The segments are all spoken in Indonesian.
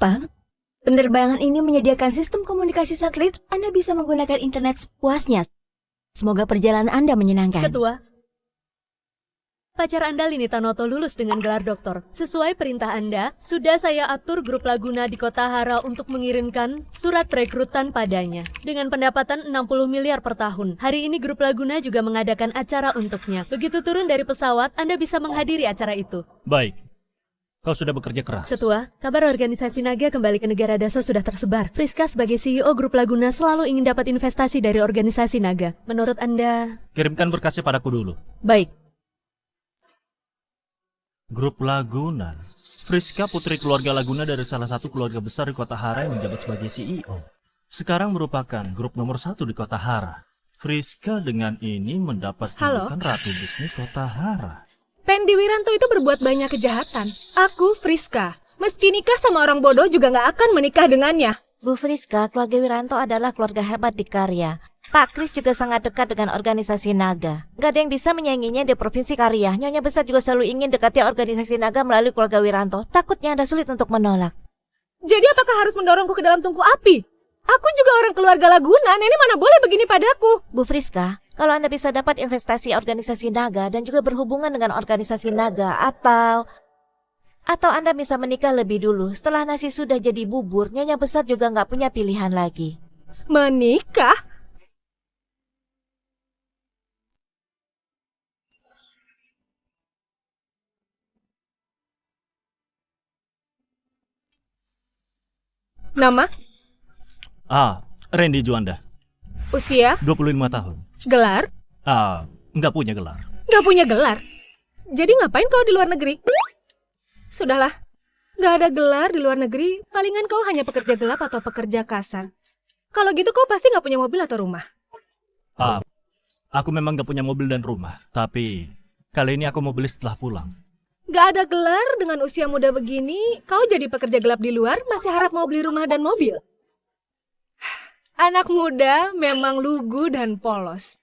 Jepang. Penerbangan ini menyediakan sistem komunikasi satelit. Anda bisa menggunakan internet sepuasnya. Semoga perjalanan Anda menyenangkan. Ketua, pacar Anda Lini Tanoto lulus dengan gelar doktor. Sesuai perintah Anda, sudah saya atur grup Laguna di Kota Hara untuk mengirimkan surat perekrutan padanya. Dengan pendapatan 60 miliar per tahun. Hari ini grup Laguna juga mengadakan acara untuknya. Begitu turun dari pesawat, Anda bisa menghadiri acara itu. Baik. Kau sudah bekerja keras. Ketua, kabar organisasi Naga kembali ke negara Daso sudah tersebar. Friska sebagai CEO grup Laguna selalu ingin dapat investasi dari organisasi Naga. Menurut Anda? Kirimkan berkasnya padaku dulu. Baik. Grup Laguna. Friska putri keluarga Laguna dari salah satu keluarga besar di Kota Hara yang menjabat sebagai CEO. Sekarang merupakan grup nomor 1 di Kota Hara. Friska dengan ini mendapat julukan Ratu Bisnis Kota Hara. Pendi Wiranto itu berbuat banyak kejahatan. Aku, Friska, meski nikah sama orang bodoh juga nggak akan menikah dengannya. Bu Friska, keluarga Wiranto adalah keluarga hebat di Karya. Pak Kris juga sangat dekat dengan organisasi Naga. Nggak ada yang bisa menyainginya di Provinsi Karya. Nyonya Besar juga selalu ingin dekati organisasi Naga melalui keluarga Wiranto. Takutnya Anda sulit untuk menolak. Jadi apakah harus mendorongku ke dalam tungku api? Aku juga orang keluarga Laguna, nenek mana boleh begini padaku. Bu Friska, kalau Anda bisa dapat investasi organisasi Naga dan juga berhubungan dengan organisasi Naga atau Anda bisa menikah lebih dulu. Setelah nasi sudah jadi bubur, Nyonya Besar juga nggak punya pilihan lagi. Menikah? Nama? Randy Juanda. Usia? 25 tahun. Gelar? Nggak punya gelar. Gak punya gelar? Jadi ngapain kau di luar negeri? Sudahlah, gak ada gelar di luar negeri, palingan kau hanya pekerja gelap atau pekerja kasar. Kalau gitu kau pasti gak punya mobil atau rumah. Aku memang nggak punya mobil dan rumah. Tapi kali ini aku mau beli setelah pulang. Gak ada gelar dengan usia muda begini, kau jadi pekerja gelap di luar masih harap mau beli rumah dan mobil. Anak muda memang lugu dan polos.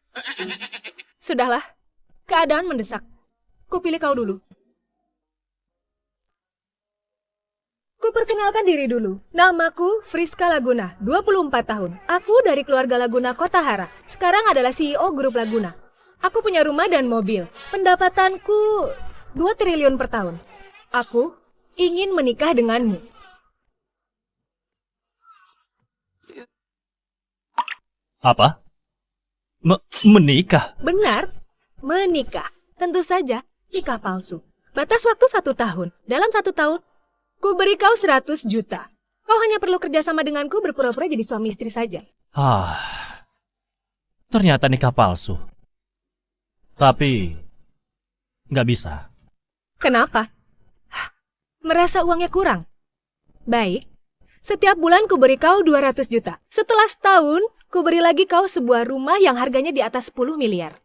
Sudahlah, keadaan mendesak. Kupilih kau dulu. Kuperkenalkan diri dulu. Namaku Friska Laguna, 24 tahun. Aku dari keluarga Laguna Kota Hara. Sekarang adalah CEO grup Laguna. Aku punya rumah dan mobil. Pendapatanku 2 triliun per tahun. Aku ingin menikah denganmu. Apa? Menikah? Benar, menikah. Tentu saja, nikah palsu. Batas waktu 1 tahun. Dalam 1 tahun, ku beri kau 100 juta. Kau hanya perlu kerjasama denganku berpura-pura jadi suami istri saja. Ternyata nikah palsu. Tapi nggak bisa. Kenapa? Merasa uangnya kurang? Baik, setiap bulan ku beri kau 200 juta. Setelah setahun, ku beri lagi kau sebuah rumah yang harganya di atas 10 miliar.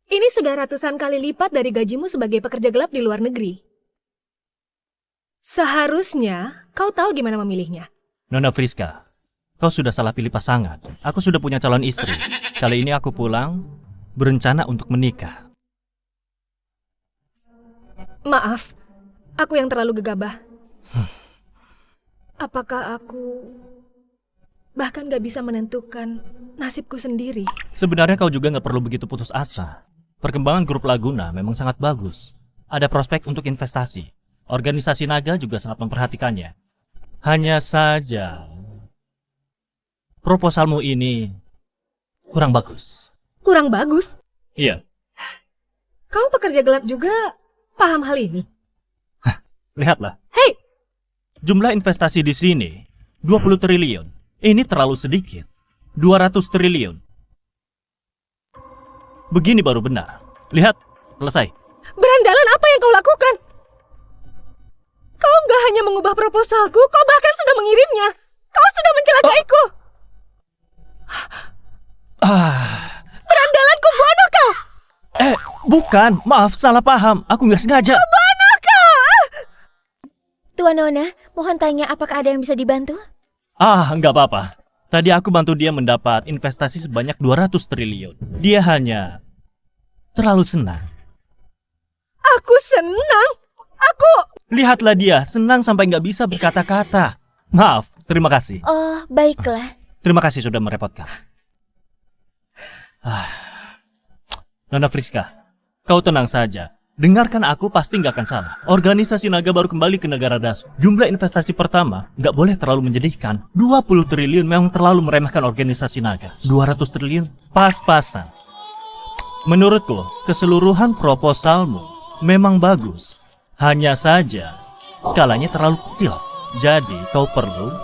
Ini sudah ratusan kali lipat dari gajimu sebagai pekerja gelap di luar negeri. Seharusnya kau tahu gimana memilihnya. Nona Friska, kau sudah salah pilih pasangan. Aku sudah punya calon istri. Kali ini aku pulang, berencana untuk menikah. Maaf, aku yang terlalu gegabah. Apakah aku bahkan gak bisa menentukan nasibku sendiri? Sebenarnya kau juga nggak perlu begitu putus asa. Perkembangan grup Laguna memang sangat bagus. Ada prospek untuk investasi. Organisasi Naga juga sangat memperhatikannya. Hanya saja, proposalmu ini kurang bagus. Kurang bagus? Iya. Kau pekerja gelap juga paham hal ini? Lihatlah. Hei! Jumlah investasi di sini 20 triliun. Ini terlalu sedikit. 200 triliun. Begini baru benar. Lihat, selesai. Berandalan apa yang kau lakukan? Kau nggak hanya mengubah proposalku, kau bahkan sudah mengirimnya. Kau sudah mencelakaiku. Berandalan, ku bunuh kau. Bukan. Maaf, salah paham. Aku nggak sengaja. Bunuh kau. Tuan Nona, mohon tanya apakah ada yang bisa dibantu? Nggak apa-apa. Tadi aku bantu dia mendapat investasi sebanyak 200 triliun. Dia hanya terlalu senang. Aku senang. Lihatlah dia, senang sampai nggak bisa berkata-kata. Maaf, terima kasih. Oh, baiklah. Terima kasih sudah merepotkan. Nona Friska, kau tenang saja. Dengarkan aku, pasti nggak akan salah. Organisasi naga baru kembali ke negara Dasu. Jumlah investasi pertama nggak boleh terlalu menyedihkan. 20 triliun memang terlalu meremehkan organisasi naga. 200 triliun pas-pasan. Menurutku, keseluruhan proposalmu memang bagus. Hanya saja, skalanya terlalu kecil. Jadi, kau perlu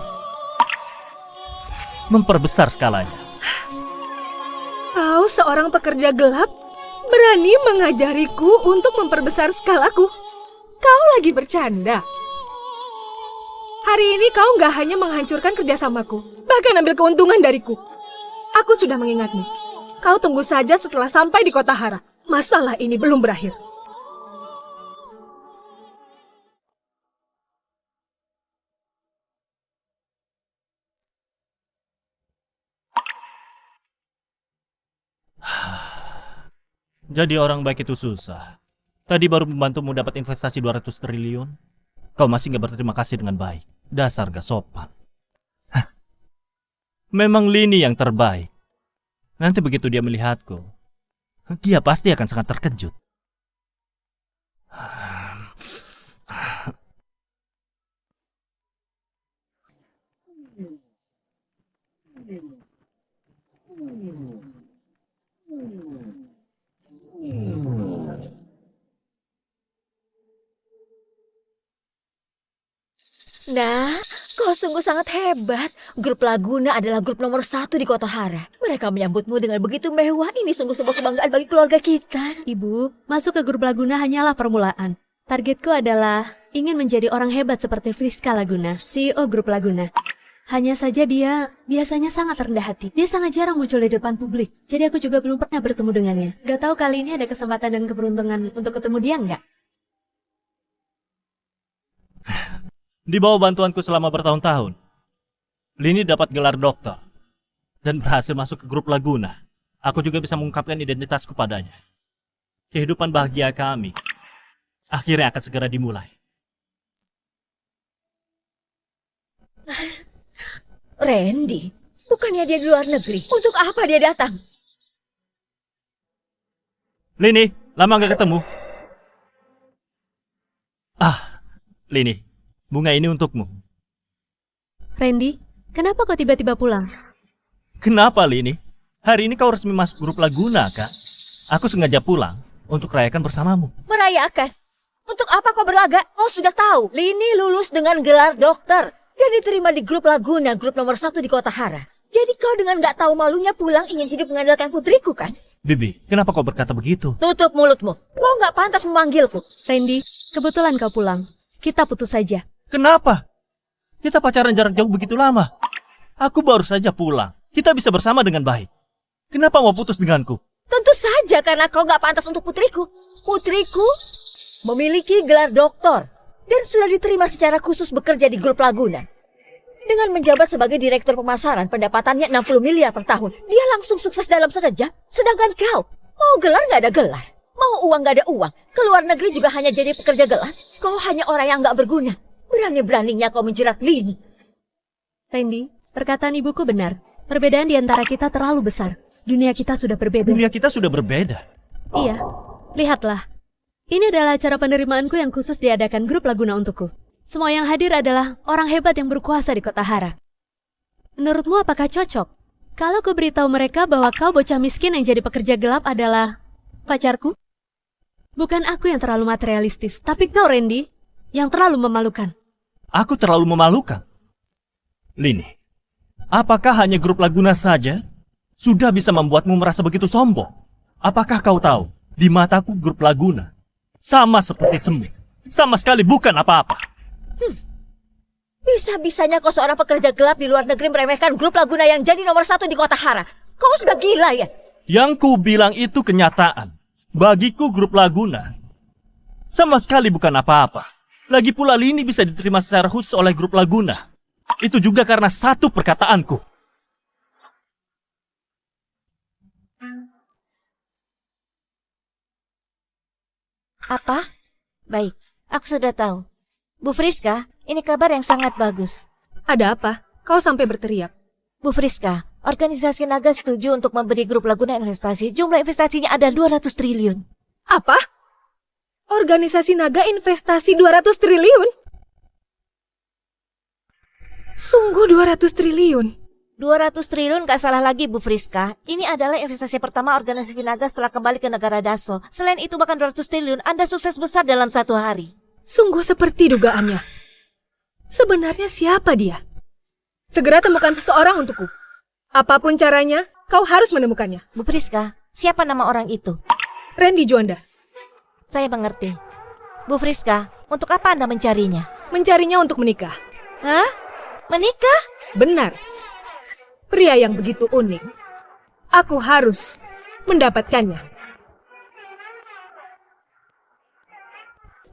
memperbesar skalanya. Kau seorang pekerja gelap berani mengajariku untuk memperbesar skalaku. Kau lagi bercanda. Hari ini kau nggak hanya menghancurkan kerjasamaku, bahkan ambil keuntungan dariku. Aku sudah mengingatmu. Kau tunggu saja setelah sampai di kota Hara. Masalah ini belum berakhir. Jadi orang baik itu susah. Tadi baru membantumu dapat investasi 200 triliun. Kau masih nggak berterima kasih dengan baik. Dasar gak sopan. Hah. Memang Lini yang terbaik. Nanti begitu dia melihatku, dia pasti akan sangat terkejut. Nah, kau sungguh sangat hebat. Grup Laguna adalah grup nomor 1 di kota Hara. Mereka menyambutmu dengan begitu mewah. Ini sungguh sebuah kebanggaan bagi keluarga kita. Ibu, masuk ke grup Laguna hanyalah permulaan. Targetku adalah ingin menjadi orang hebat seperti Friska Laguna, CEO grup Laguna. Hanya saja dia biasanya sangat rendah hati. Dia sangat jarang muncul di depan publik. Jadi aku juga belum pernah bertemu dengannya. Gak tahu kali ini ada kesempatan dan keberuntungan untuk ketemu dia nggak? Di bawah bantuanku selama bertahun-tahun, Lini dapat gelar doktor dan berhasil masuk ke grup Laguna. Aku juga bisa mengungkapkan identitasku padanya. Kehidupan bahagia kami akhirnya akan segera dimulai. Randy, bukannya dia di luar negeri? Untuk apa dia datang? Lini, lama gak ketemu? Lini, bunga ini untukmu. Randy, kenapa kau tiba-tiba pulang? Kenapa, Lini? Hari ini kau resmi masuk grup Laguna, Kak. Aku sengaja pulang untuk rayakan bersamamu. Merayakan? Untuk apa kau berlagak? Oh, sudah tahu. Lini lulus dengan gelar dokter dan diterima di grup Laguna, grup nomor 1 di kota Hara. Jadi kau dengan gak tahu malunya pulang ingin hidup mengandalkan putriku, kan? Bibi, kenapa kau berkata begitu? Tutup mulutmu. Kau gak pantas memanggilku. Randy, kebetulan kau pulang. Kita putus saja. Kenapa? Kita pacaran jarak jauh begitu lama. Aku baru saja pulang. Kita bisa bersama dengan baik. Kenapa mau putus denganku? Tentu saja karena kau gak pantas untuk putriku. Putriku memiliki gelar doktor dan sudah diterima secara khusus bekerja di grup Laguna. Dengan menjabat sebagai direktur pemasaran, pendapatannya 60 miliar per tahun. Dia langsung sukses dalam sekejap. Sedangkan kau, mau gelar gak ada gelar. Mau uang gak ada uang. Keluar negeri juga hanya jadi pekerja gelap. Kau hanya orang yang gak berguna. Berani-beraninya kau menjerat Lini. Randy, perkataan ibuku benar. Perbedaan di antara kita terlalu besar. Dunia kita sudah berbeda. Dunia kita sudah berbeda. Iya, lihatlah. Ini adalah acara penerimaanku yang khusus diadakan grup Laguna untukku. Semua yang hadir adalah orang hebat yang berkuasa di kota Hara. Menurutmu apakah cocok? Kalau ku beritahu mereka bahwa kau bocah miskin yang jadi pekerja gelap adalah pacarku? Bukan aku yang terlalu materialistis, tapi kau, Randy, yang terlalu memalukan. Aku terlalu memalukan. Lini, apakah hanya grup Laguna saja sudah bisa membuatmu merasa begitu sombong? Apakah kau tahu, di mataku grup Laguna sama seperti semut. Sama sekali bukan apa-apa. Bisa-bisanya kau seorang pekerja gelap di luar negeri meremehkan grup Laguna yang jadi nomor 1 di kota Hara. Kau sudah gila ya? Yang ku bilang itu kenyataan. Bagiku grup Laguna sama sekali bukan apa-apa. Lagi pula Lini bisa diterima secara khusus oleh grup Laguna. Itu juga karena satu perkataanku. Apa? Baik, aku sudah tahu. Bu Friska, ini kabar yang sangat bagus. Ada apa? Kau sampai berteriak. Bu Friska, organisasi Naga setuju untuk memberi grup Laguna investasi. Jumlah investasinya ada 200 triliun. Apa? Organisasi Naga investasi 200 triliun? Sungguh 200 triliun? 200 triliun gak salah lagi Bu Friska. Ini adalah investasi pertama organisasi Naga setelah kembali ke negara Daso. Selain itu bahkan 200 triliun Anda sukses besar dalam 1 hari. Sungguh seperti dugaannya. Sebenarnya siapa dia? Segera temukan seseorang untukku. Apapun caranya, kau harus menemukannya. Bu Friska, siapa nama orang itu? Randy Juanda. Saya mengerti. Bu Friska, untuk apa Anda mencarinya? Mencarinya untuk menikah. Hah? Menikah? Benar. Pria yang begitu unik. Aku harus mendapatkannya.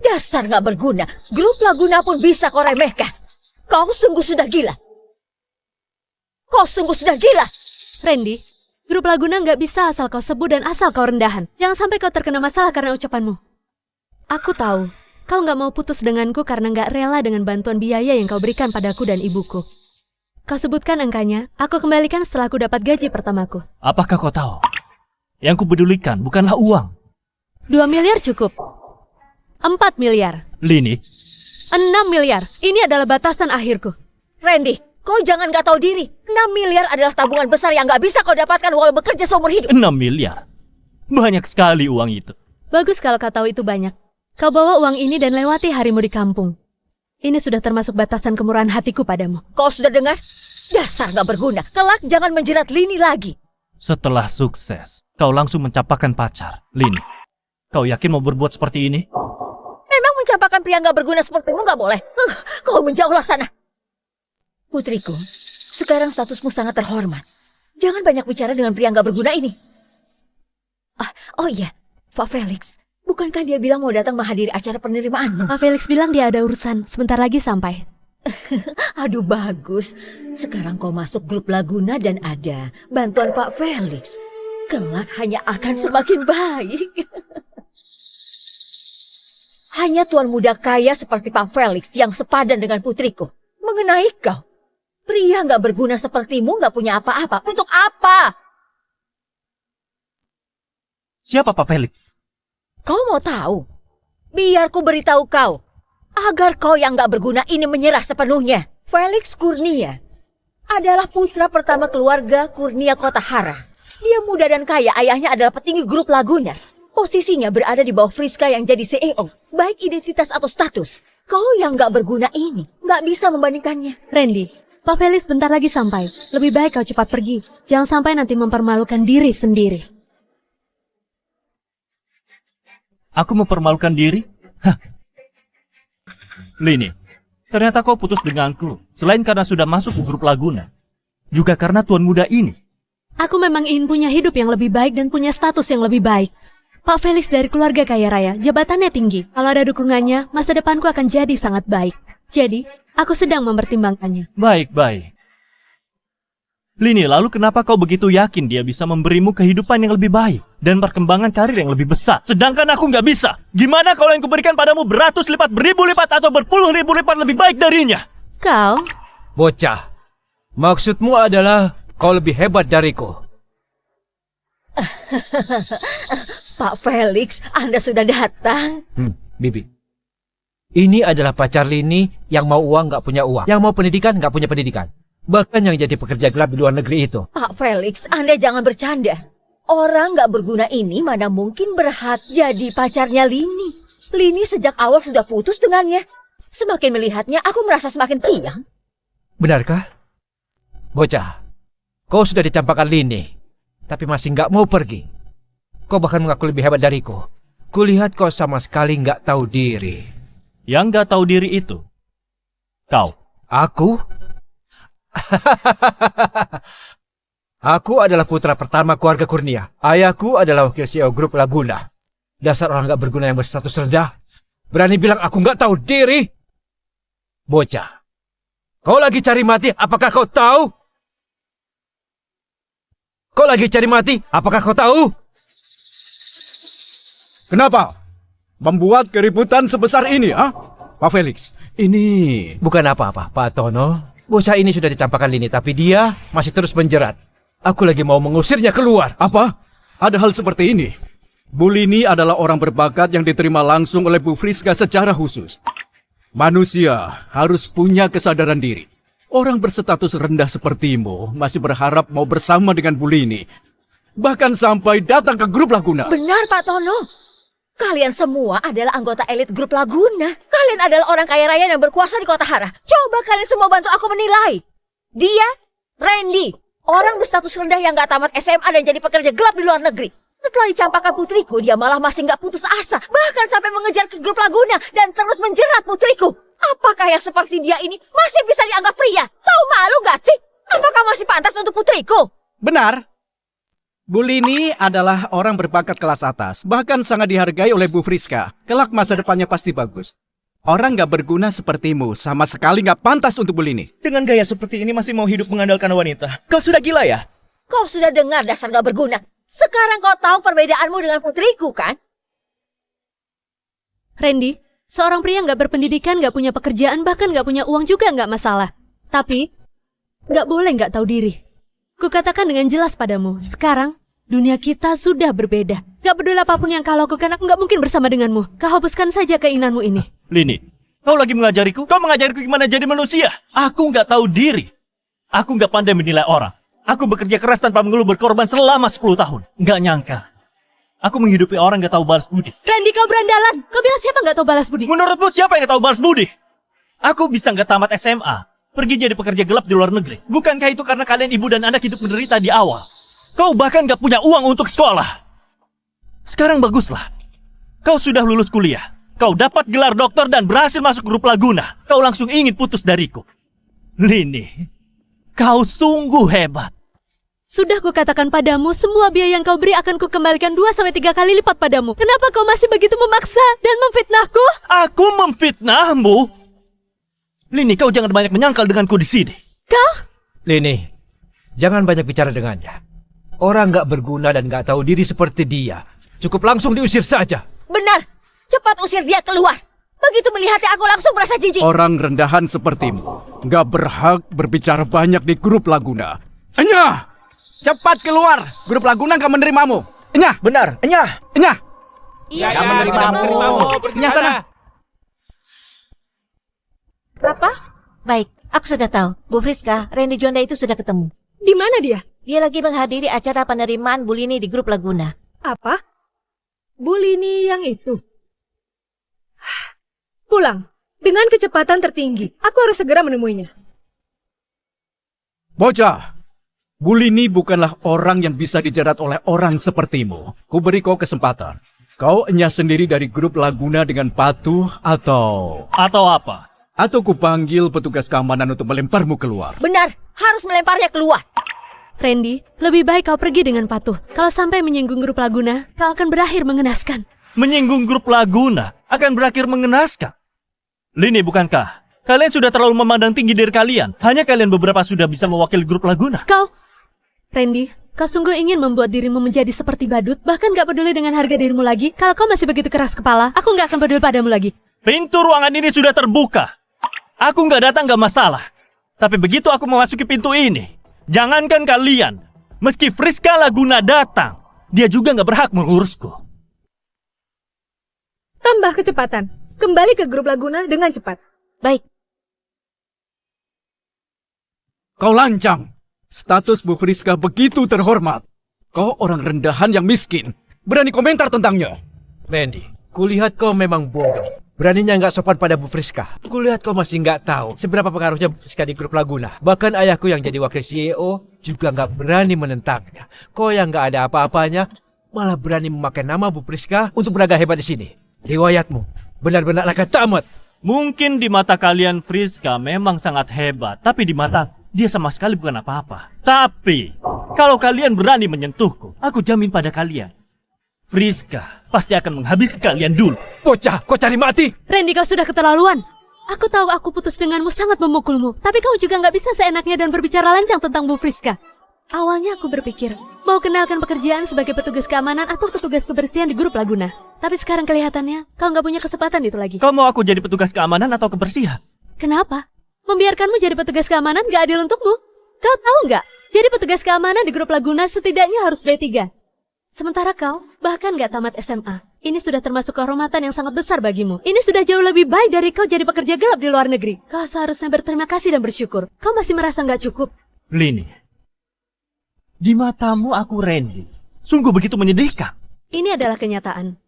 Dasar nggak berguna. Grup Laguna pun bisa kau remehkan. Kau sungguh sudah gila. Kau sungguh sudah gila. Randy, grup Laguna nggak bisa asal kau sebut dan asal kau rendahan. Jangan sampai kau terkena masalah karena ucapanmu. Aku tahu, kau nggak mau putus denganku karena nggak rela dengan bantuan biaya yang kau berikan padaku dan ibuku. Kau sebutkan angkanya, aku kembalikan setelah aku dapat gaji pertamaku. Apakah kau tahu? Yang kupedulikan bukanlah uang. 2 miliar cukup. 4 miliar. Lini, 6 miliar. Ini adalah batasan akhirku. Randy, kau jangan nggak tahu diri. 6 miliar adalah tabungan besar yang nggak bisa kau dapatkan walau bekerja seumur hidup. 6 miliar. Banyak sekali uang itu. Bagus kalau kau tahu itu banyak. Kau bawa uang ini dan lewati harimu di kampung. Ini sudah termasuk batasan kemurahan hatiku padamu. Kau sudah dengar? Dasar nggak berguna. Kelak jangan menjerat Lini lagi. Setelah sukses, kau langsung mencapakan pacar. Lini, kau yakin mau berbuat seperti ini? Memang mencampakkan pria nggak berguna sepertimu nggak boleh. Kau menjauhlah sana. Putriku, sekarang statusmu sangat terhormat. Jangan banyak bicara dengan pria nggak berguna ini. Oh iya, Pak Felix. Bukankah dia bilang mau datang menghadiri acara penerimaanmu? Pak Felix bilang dia ada urusan. Sebentar lagi sampai. Aduh bagus. Sekarang kau masuk grup Laguna dan ada bantuan Pak Felix. Kelak hanya akan semakin baik. Hanya tuan muda kaya seperti Pak Felix yang sepadan dengan putriku. Mengenai kau, pria nggak berguna sepertimu nggak punya apa-apa. Untuk apa? Siapa Pak Felix? Kau mau tahu? Biar ku beritahu kau. Agar kau yang nggak berguna ini menyerah sepenuhnya. Felix Kurnia adalah putra pertama keluarga Kurnia Kotahara. Dia muda dan kaya, ayahnya adalah petinggi grup Laguna. Posisinya berada di bawah Friska yang jadi CEO, baik identitas atau status. Kau yang nggak berguna ini, nggak bisa membandingkannya. Randy, Pak Felix bentar lagi sampai. Lebih baik kau cepat pergi. Jangan sampai nanti mempermalukan diri sendiri. Aku mempermalukan diri? Hah. Lini, ternyata kau putus denganku. Selain karena sudah masuk ke grup Laguna, juga karena tuan muda ini. Aku memang ingin punya hidup yang lebih baik dan punya status yang lebih baik. Pak Felix dari keluarga kaya raya, jabatannya tinggi. Kalau ada dukungannya, masa depanku akan jadi sangat baik. Jadi, aku sedang mempertimbangkannya. Baik. Lini, lalu kenapa kau begitu yakin dia bisa memberimu kehidupan yang lebih baik dan perkembangan karir yang lebih besar? Sedangkan aku nggak bisa. Gimana kalau yang kuberikan padamu beratus lipat, beribu lipat, atau berpuluh ribu lipat lebih baik darinya? Kau? Bocah, maksudmu adalah kau lebih hebat dariku. Pak Felix, Anda sudah datang. Bibi. Ini adalah pacar Lini yang mau uang nggak punya uang, yang mau pendidikan nggak punya pendidikan. Bahkan yang jadi pekerja gelap di luar negeri itu. Pak Felix, Anda jangan bercanda. Orang nggak berguna ini mana mungkin berhak jadi pacarnya Lini. Lini sejak awal sudah putus dengannya. Semakin melihatnya, aku merasa semakin siang. Benarkah? Bocah, kau sudah dicampakkan Lini, tapi masih nggak mau pergi. Kau bahkan mengaku lebih hebat dariku. Kulihat kau sama sekali nggak tahu diri. Yang nggak tahu diri itu, kau. Aku? Aku adalah putra pertama keluarga Kurnia. Ayahku adalah wakil CEO grup Laguna. Dasar orang nggak berguna yang berstatus rendah. Berani bilang aku nggak tahu diri? Bocah, kau lagi cari mati, apakah kau tahu? Kau lagi cari mati, apakah kau tahu? Kenapa? Membuat keributan sebesar ini, ah? Pak Felix, Ini... Bukan apa-apa, Pak Tono. Bocah ini sudah dicampakkan Lini, tapi dia masih terus menjerat. Aku lagi mau mengusirnya keluar. Apa? Ada hal seperti ini. Bu Lini adalah orang berbakat yang diterima langsung oleh Bu Friska secara khusus. Manusia harus punya kesadaran diri. Orang berstatus rendah sepertimu masih berharap mau bersama dengan Bu Lini. Bahkan sampai datang ke grup Laguna. Benar, Pak Tono. Kalian semua adalah anggota elit grup Laguna. Kalian adalah orang kaya raya yang berkuasa di kota Hara. Coba kalian semua bantu aku menilai. Dia, Randy, orang berstatus rendah yang gak tamat SMA dan jadi pekerja gelap di luar negeri. Setelah dicampakkan putriku, dia malah masih gak putus asa. Bahkan sampai mengejar ke grup Laguna dan terus menjerat putriku. Apakah yang seperti dia ini masih bisa dianggap pria? Tahu malu gak sih? Apakah masih pantas untuk putriku? Benar. Bu Lini adalah orang berbakat kelas atas, bahkan sangat dihargai oleh Bu Friska. Kelak masa depannya pasti bagus. Orang gak berguna sepertimu sama sekali gak pantas untuk Bu Lini. Dengan gaya seperti ini masih mau hidup mengandalkan wanita. Kau sudah gila ya? Kau sudah dengar dasar gak berguna. Sekarang kau tahu perbedaanmu dengan putriku, kan? Randy, seorang pria nggak berpendidikan, nggak punya pekerjaan, bahkan nggak punya uang juga nggak masalah. Tapi, nggak boleh nggak tahu diri. Kukatakan dengan jelas padamu, sekarang dunia kita sudah berbeda. Gak peduli apapun yang kau lakukan, aku gak mungkin bersama denganmu. Kau hapuskan saja keinginanmu ini. Lini, kau lagi mengajariku? Kau mengajariku gimana jadi manusia? Aku nggak tahu diri. Aku nggak pandai menilai orang. Aku bekerja keras tanpa mengeluh, berkorban selama 10 tahun. Nggak nyangka. Aku menghidupi orang nggak tahu balas budi. Randy, kau berandalan. Kau bilang siapa nggak tahu balas budi? Menurutmu siapa yang nggak tahu balas budi? Aku bisa nggak tamat SMA, pergi jadi pekerja gelap di luar negeri. Bukankah itu karena kalian ibu dan anak hidup menderita di awal? Kau bahkan nggak punya uang untuk sekolah. Sekarang baguslah. Kau sudah lulus kuliah. Kau dapat gelar doktor dan berhasil masuk grup Laguna. Kau langsung ingin putus dariku. Lini, kau sungguh hebat. Sudah kukatakan padamu, semua biaya yang kau beri akan kukembalikan 2-3 kali lipat padamu. Kenapa kau masih begitu memaksa dan memfitnahku? Aku memfitnahmu? Lini, kau jangan banyak menyangkal denganku di sini. Kau? Lini, jangan banyak bicara dengannya. Orang nggak berguna dan nggak tahu diri seperti dia. Cukup langsung diusir saja. Benar, cepat usir dia keluar. Begitu melihatnya aku langsung merasa jijik. Orang rendahan sepertimu nggak berhak berbicara banyak di grup Laguna. Enyah! Cepat keluar! Grup Laguna nggak menerimamu. Enyah! Benar, enyah. Enyah! Iya, menerimamu. Enyah sana! Apa? Baik, aku sudah tahu. Bu Friska, Randy Juanda itu sudah ketemu. Di mana dia? Dia lagi menghadiri acara penerimaan Bu Lini di grup Laguna. Apa? Bu Lini yang itu? Pulang. Dengan kecepatan tertinggi. Aku harus segera menemuinya. Bocah! Bu Lini bukanlah orang yang bisa dijerat oleh orang sepertimu. Ku beri kau kesempatan. Kau enyah sendiri dari grup Laguna dengan patuh atau... Atau apa? Atau ku panggil petugas keamanan untuk melemparmu keluar. Benar, harus melemparnya keluar. Randy, lebih baik kau pergi dengan patuh. Kalau sampai menyinggung grup Laguna, kau akan berakhir mengenaskan. Menyinggung grup Laguna akan berakhir mengenaskan. Lini, bukankah kalian sudah terlalu memandang tinggi diri kalian? Hanya kalian beberapa sudah bisa mewakili grup Laguna. Randy, kau sungguh ingin membuat dirimu menjadi seperti badut, bahkan gak peduli dengan harga dirimu lagi. Kalau kau masih begitu keras kepala, aku gak akan peduli padamu lagi. Pintu ruangan ini sudah terbuka. Aku nggak datang nggak masalah. Tapi begitu aku memasuki pintu ini, jangankan kalian, meski Friska Laguna datang, dia juga nggak berhak mengurusku. Tambah kecepatan. Kembali ke grup Laguna dengan cepat. Baik. Kau lancang. Status Bu Friska begitu terhormat. Kau orang rendahan yang miskin. Berani komentar tentangnya. Randy, kulihat kau memang bodoh. Beraninya nggak sopan pada Bu Friska. Kulihat kau masih nggak tahu seberapa pengaruhnya Bu Friska di grup Laguna. Bahkan ayahku yang jadi wakil CEO juga nggak berani menentangnya. Kau yang nggak ada apa-apanya malah berani memakai nama Bu Friska untuk beragam hebat di sini. Riwayatmu benar-benar akan tamat. Mungkin di mata kalian Friska memang sangat hebat, tapi di mata dia sama sekali bukan apa-apa. Tapi kalau kalian berani menyentuhku, aku jamin pada kalian, Friska pasti akan menghabisi kalian dulu. Bocah, kau cari mati. Randy, kau sudah keterlaluan. Aku tahu aku putus denganmu sangat memukulmu, tapi kau juga nggak bisa seenaknya dan berbicara lancang tentang Bu Friska. Awalnya aku berpikir, mau kenalkan pekerjaan sebagai petugas keamanan atau petugas kebersihan di grup Laguna. Tapi sekarang kelihatannya kau nggak punya kesempatan itu lagi. Kau mau aku jadi petugas keamanan atau kebersihan? Kenapa? Membiarkanmu jadi petugas keamanan gak adil untukmu. Kau tahu nggak? Jadi petugas keamanan di grup Laguna setidaknya harus D3. Sementara kau bahkan gak tamat SMA. Ini sudah termasuk kehormatan yang sangat besar bagimu. Ini sudah jauh lebih baik dari kau jadi pekerja gelap di luar negeri. Kau seharusnya berterima kasih dan bersyukur. Kau masih merasa gak cukup. Lini, di matamu aku Randy. Sungguh begitu menyedihkan. Ini adalah kenyataan.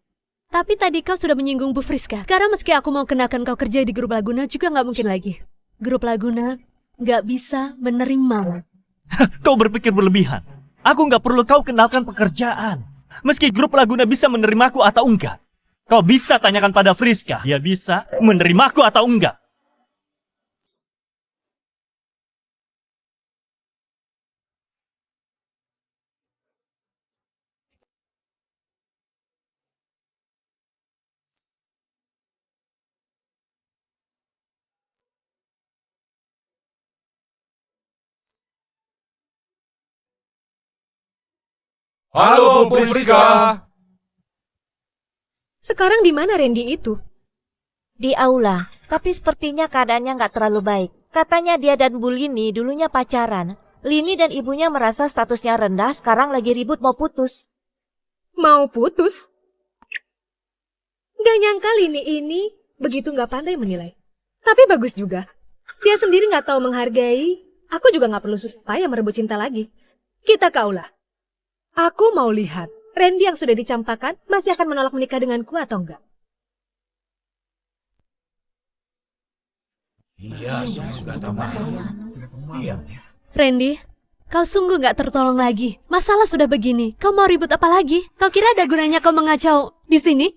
Tapi tadi kau sudah menyinggung Bu Friska. Sekarang meski aku mau kenakan kau kerja di grup Laguna juga gak mungkin lagi. Grup Laguna gak bisa menerimamu. Kau berpikir berlebihan. Aku nggak perlu kau kenalkan pekerjaan. Meski grup Laguna bisa menerimaku atau enggak. Kau bisa tanyakan pada Friska. Dia bisa menerimaku atau enggak. Halo, Bu Friska. Sekarang di mana Randy itu? Di aula, tapi sepertinya keadaannya nggak terlalu baik. Katanya dia dan Bu Lini dulunya pacaran. Lini dan ibunya merasa statusnya rendah, sekarang lagi ribut mau putus. Mau putus? Gak nyangka Lini ini begitu nggak pandai menilai. Tapi bagus juga. Dia sendiri nggak tahu menghargai. Aku juga nggak perlu susah payah merebut cinta lagi. Kita ke aula. Aku mau lihat, Randy yang sudah dicampakkan masih akan menolak menikah denganku atau enggak? Randy, kau sungguh gak tertolong lagi. Masalah sudah begini, kau mau ribut apa lagi? Kau kira ada gunanya kau mengacau di sini?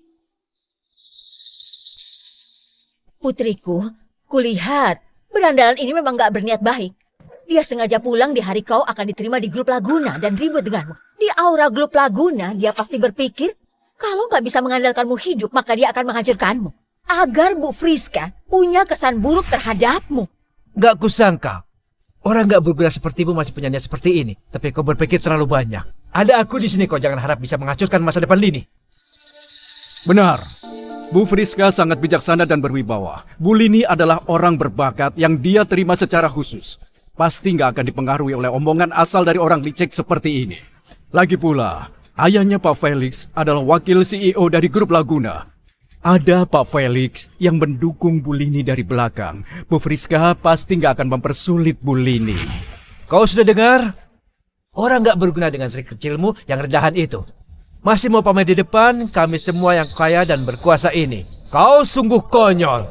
Putriku, kulihat berandalan ini memang gak berniat baik. Dia sengaja pulang di hari kau akan diterima di grup Laguna dan ribut denganmu. Di aura grup Laguna, dia pasti berpikir, kalau nggak bisa mengandalkanmu hidup, maka dia akan menghancurkanmu. Agar Bu Friska punya kesan buruk terhadapmu. Gak kusangka. Orang gak berguna sepertimu masih punya niat seperti ini. Tapi kau berpikir terlalu banyak. Ada aku di sini, kau jangan harap bisa menghancurkan masa depan Lini. Benar. Bu Friska sangat bijaksana dan berwibawa. Bu Lini adalah orang berbakat yang dia terima secara khusus. Pasti nggak akan dipengaruhi oleh omongan asal dari orang licik seperti ini. Lagi pula, ayahnya Pak Felix adalah wakil CEO dari grup Laguna. Ada Pak Felix yang mendukung Bu Lini dari belakang. Bu Friska pasti nggak akan mempersulit Bu Lini. Kau sudah dengar? Orang nggak berguna dengan trik kecilmu yang rendahan itu. Masih mau pamer di depan kami semua yang kaya dan berkuasa ini. Kau sungguh konyol.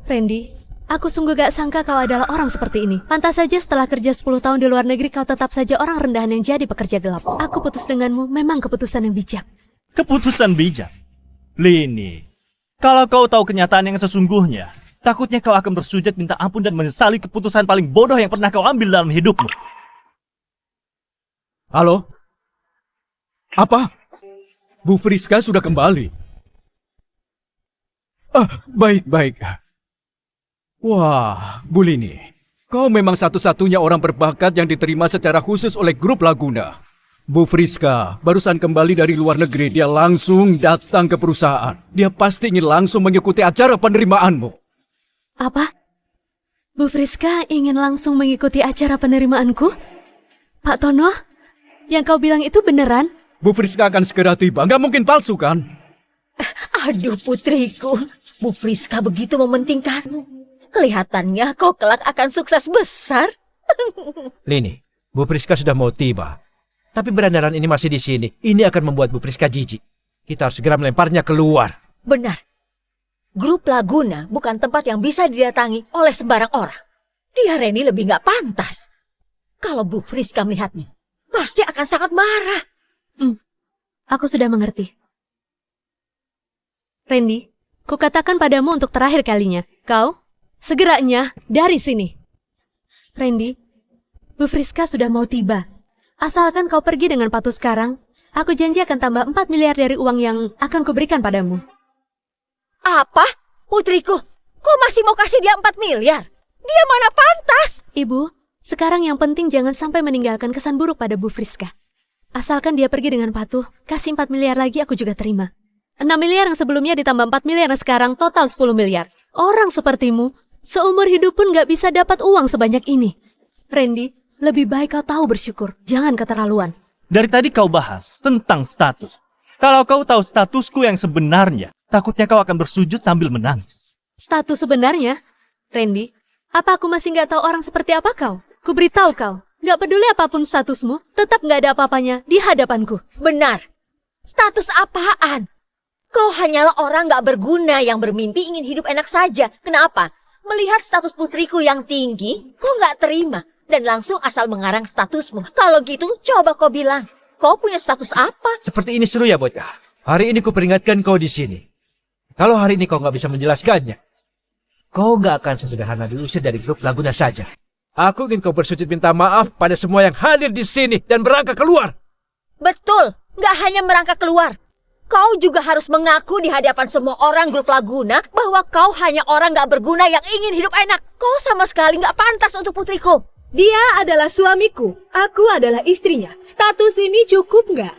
Randy, aku sungguh gak sangka kau adalah orang seperti ini. Pantas saja setelah kerja 10 tahun di luar negeri kau tetap saja orang rendahan yang jadi pekerja gelap. Aku putus denganmu memang keputusan yang bijak. Keputusan bijak? Lini, kalau kau tahu kenyataan yang sesungguhnya, takutnya kau akan bersujud minta ampun dan menyesali keputusan paling bodoh yang pernah kau ambil dalam hidupmu. Halo? Apa? Bu Friska sudah kembali? Baik-baik. Wah, Bu Lini, kau memang satu-satunya orang berbakat yang diterima secara khusus oleh grup Laguna. Bu Friska barusan kembali dari luar negeri, dia langsung datang ke perusahaan. Dia pasti ingin langsung mengikuti acara penerimaanmu. Apa? Bu Friska ingin langsung mengikuti acara penerimaanku? Pak Tono, yang kau bilang itu beneran? Bu Friska akan segera tiba, nggak mungkin palsu kan? Aduh putriku, Bu Friska begitu mementingkanmu. Kelihatannya kau kelak akan sukses besar. Lini, Bu Friska sudah mau tiba. Tapi berandalan ini masih di sini. Ini akan membuat Bu Friska jijik. Kita harus segera melemparnya keluar. Benar. Grup Laguna bukan tempat yang bisa didatangi oleh sembarang orang. Dia Reni lebih gak pantas. Kalau Bu Friska melihatnya, pasti akan sangat marah. Aku sudah mengerti. Randy, kukatakan padamu untuk terakhir kalinya. Kau, segeranya dari sini. Randy, Bu Friska sudah mau tiba. Asalkan kau pergi dengan patuh sekarang, aku janji akan tambah 4 miliar dari uang yang akan kuberikan padamu. Apa? Putriku, kau masih mau kasih dia 4 miliar? Dia mana pantas? Ibu, sekarang yang penting jangan sampai meninggalkan kesan buruk pada Bu Friska. Asalkan dia pergi dengan patuh, kasih 4 miliar lagi aku juga terima. 6 miliar yang sebelumnya ditambah 4 miliar yang sekarang total 10 miliar. Orang sepertimu, seumur hidup pun gak bisa dapat uang sebanyak ini. Randy, lebih baik kau tahu bersyukur. Jangan keterlaluan. Dari tadi kau bahas tentang status. Kalau kau tahu statusku yang sebenarnya, takutnya kau akan bersujud sambil menangis. Status sebenarnya? Randy, apa aku masih gak tahu orang seperti apa kau? Ku beritahu kau, gak peduli apapun statusmu, tetap gak ada apa-apanya di hadapanku. Benar. Status apaan? Kau hanyalah orang gak berguna yang bermimpi ingin hidup enak saja. Kenapa? Melihat status putriku yang tinggi, kau gak terima. Dan langsung asal mengarang statusmu. Kalau gitu, coba kau bilang, kau punya status apa? Seperti ini seru ya, bocah. Hari ini ku peringatkan kau di sini. Kalau hari ini kau nggak bisa menjelaskannya, kau nggak akan sesederhana diusir dari grup Laguna saja. Aku ingin kau bersujud minta maaf pada semua yang hadir di sini dan merangkak keluar. Betul, nggak hanya merangkak keluar. Kau juga harus mengaku di hadapan semua orang grup Laguna bahwa kau hanya orang nggak berguna yang ingin hidup enak. Kau sama sekali nggak pantas untuk putriku. Dia adalah suamiku. Aku adalah istrinya. Status ini cukup nggak?